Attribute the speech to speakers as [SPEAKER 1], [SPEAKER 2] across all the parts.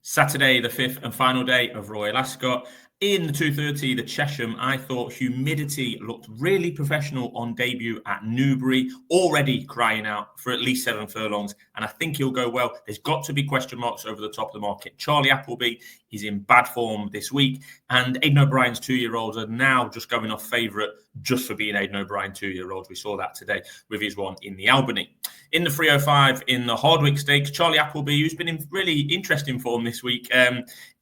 [SPEAKER 1] Saturday, the fifth and final day of Royal Ascot. In the 2:30, the Chesham, I thought Humidity looked really professional on debut at Newbury, already crying out for at least 7 furlongs, and I think he'll go well. There's got to be question marks over the top of the market. Charlie Appleby is in bad form this week, and Aidan O'Brien's 2-year-olds are now just going off favourite just for being Aidan O'Brien 2-year-olds. We saw that today with his one in the Albany. In the 305 in the Hardwick Stakes, Charlie Appleby, who's been in really interesting form this week,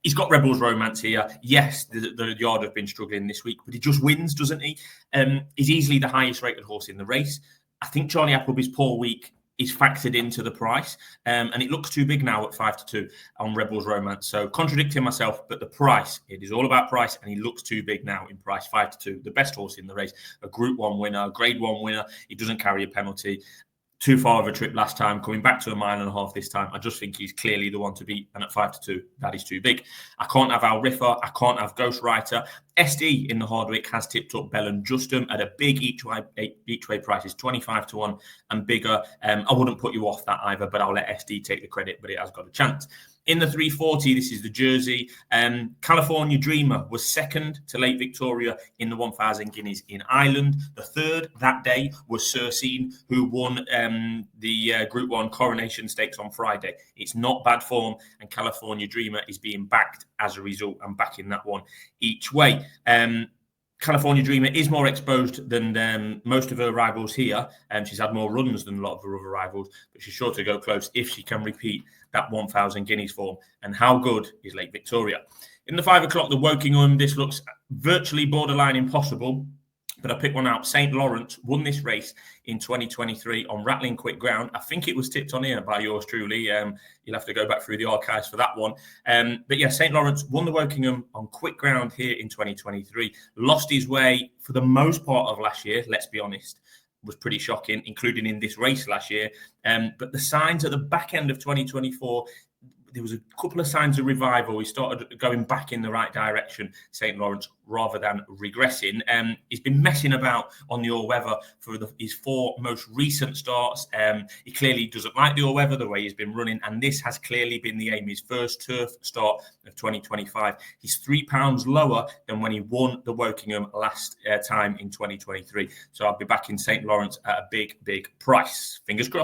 [SPEAKER 1] he's got Rebels Romance here. Yes, the yard have been struggling this week, but he just wins, doesn't he? He's easily the highest rated horse in the race. I think Charlie Appleby's poor week is factored into the price, and it looks too big now at 5-2 on Rebels Romance. So contradicting myself, but the price, it is all about price, and he looks too big now in price, 5-2. The best horse in the race, a Group 1 winner, Grade 1 winner. He doesn't carry a penalty. Too far of a trip last time, coming back to 1.5 miles this time. I just think he's clearly the one to beat, and at 5-2, that is too big. I can't have Al Riffer, I can't have Ghostwriter. SD in the Hardwick has tipped up Bell and Justum at a big each way prices, 25-1 and bigger. I wouldn't put you off that either, but I'll let SD take the credit, but it has got a chance. In the 340, this is the Jersey. California Dreamer was second to Late Victoria in the 1,000 guineas in Ireland. The third that day was Cersine, who won the Group 1 Coronation Stakes on Friday. It's not bad form, and California Dreamer is being backed as a result. I'm backing that one each way. California Dreamer is more exposed than most of her rivals here. She's had more runs than a lot of her other rivals, but she's sure to go close if she can repeat that 1,000 guineas form. And how good is Lake Victoria? In the 5 o'clock, the Wokingham, this looks virtually borderline impossible, but I picked one out. St. Lawrence won this race in 2023 on rattling quick ground. I think it was tipped on here by yours truly. You'll have to go back through the archives for that one. But yeah, St. Lawrence won the Wokingham on quick ground here in 2023. Lost his way for the most part of last year, let's be honest. Was pretty shocking, including in this race last year. But the signs at the back end of 2024, there was a couple of signs of revival. He started going back in the right direction, St. Lawrence, rather than regressing. He's been messing about on the all-weather for his 4 most recent starts. He clearly doesn't like the all-weather, the way he's been running, and this has clearly been the aim. His first turf start of 2025. He's £3 lower than when he won the Wokingham last time in 2023. So I'll be back in St. Lawrence at a big, big price. Fingers crossed.